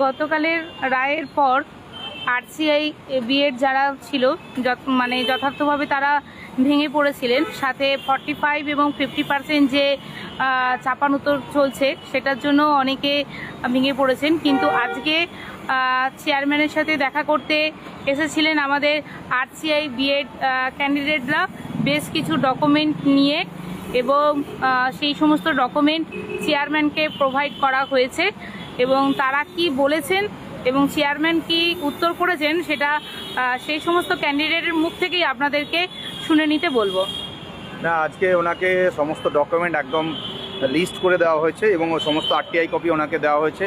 গতকালের রায়ের পর আরসিআই বিএড যারা ছিল মানে যথার্থভাবে তারা ভেঙে পড়েছিলেন, সাথে 45 এবং 50% যে চাপানোতর চলছে সেটার জন্য অনেকে ভেঙে পড়েছেন। কিন্তু আজকে চেয়ারম্যানের সাথে দেখা করতে এসেছিলেন আমাদের আরসিআই বিএড ক্যান্ডিডেটরা বেশ কিছু ডকুমেন্ট নিয়ে, এবং সেই সমস্ত ডকুমেন্ট চেয়ারম্যানকে প্রোভাইড করা হয়েছে এবং তারা কি বলেছেন এবং চেয়ারম্যান কি উত্তর করেছেন সেটা সেই সমস্ত ক্যান্ডিডেটের মুখ থেকেই আপনাদেরকে শুনে নিতে বলবো। না, আজকে ওনাকে সমস্ত ডকুমেন্ট একদম লিস্ট করে দেওয়া হয়েছে এবং সমস্ত আরটিআই কপি ওনাকে দেওয়া হয়েছে।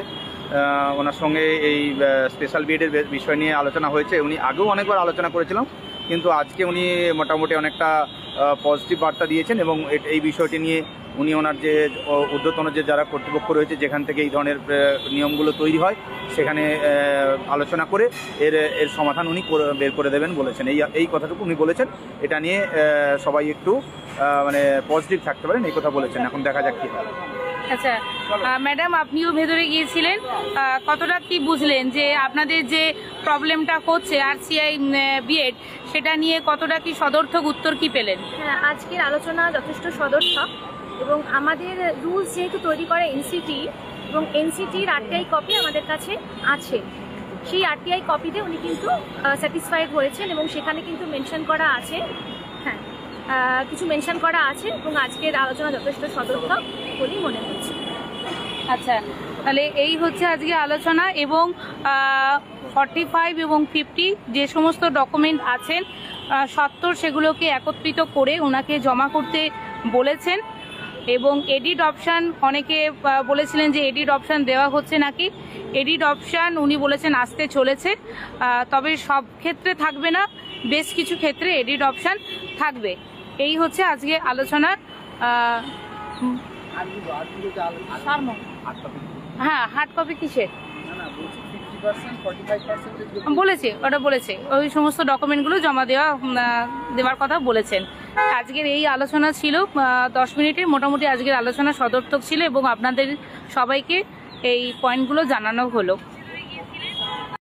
ওনার সঙ্গে এই স্পেশাল বিএডের বিষয় নিয়ে আলোচনা হয়েছে। উনি আগেও অনেকবার আলোচনা করেছিলাম, কিন্তু আজকে উনি মোটামুটি অনেকটা পজিটিভ বার্তা দিয়েছেন এবং এই বিষয়টি নিয়ে উনি ওনার যে ঊর্ধ্বতন যে যারা কর্তৃপক্ষ রয়েছে যেখান থেকে এই ধরনের নিয়মগুলো তৈরি হয় সেখানে আলোচনা করে এর সমাধান উনি বের করে দেবেন বলেছেন। এই কথাটুকু উনি বলেছেন। এটা নিয়ে সবাই একটু মানে পজিটিভ থাকতে পারেন, এই কথা বলেছেন। এখন দেখা যাক কি হয়। আচ্ছা ম্যাডাম, আপনিও ভেতরে গিয়েছিলেন, কতটা কি বুঝলেন যে আপনাদের যে প্রবলেমটা হচ্ছে আরসিআই বিএড সেটা নিয়ে কতটা কি সদর্থক উত্তর কি পেলেন? হ্যাঁ, আজকের আলোচনা যথেষ্ট সদর্থক এবং আমাদের রুলস যেহেতু তৈরি করে এনসিটি এবং এনসিটির আরটিআই কপি আমাদের কাছে আছে, সেই আরটিআই কপিতে উনি কিন্তু স্যাটিসফাইড হয়েছেন এবং সেখানে কিন্তু মেনশন করা আছে, হ্যাঁ কিছু মেনশন করা আছে এবং আজকের আলোচনা যথেষ্ট সদর্থক বলেই মনে হচ্ছে। আচ্ছা, তাহলে এই হচ্ছে আজকে আলোচনা এবং 45 এবং 50 যে সমস্ত ডকুমেন্ট আছেন সত্তর সেগুলোকে একত্রিত করে ওনাকে জমা করতে বলেছেন এবং এডিট অপশান অনেকে বলেছিলেন যে এডিট অপশান দেওয়া হচ্ছে নাকি। এডিট অপশান উনি বলেছেন আসতে চলেছে, তবে সব ক্ষেত্রে থাকবে না, বেশ কিছু ক্ষেত্রে এডিট অপশান থাকবে। এই হচ্ছে আজকে আলোচনার। হ্যাঁ, হার্ড কপি কিসের বলেছে, ওটা বলেছে ওই সমস্ত ডকুমেন্টগুলো জমা দেওয়ার কথা বলেছেন। আজকের এই আলোচনা ছিল 10 মিনিটে। মোটামুটি আজকের আলোচনা সদর্থক ছিল এবং আপনাদের সবাইকে এই পয়েন্টগুলো জানানো হলো।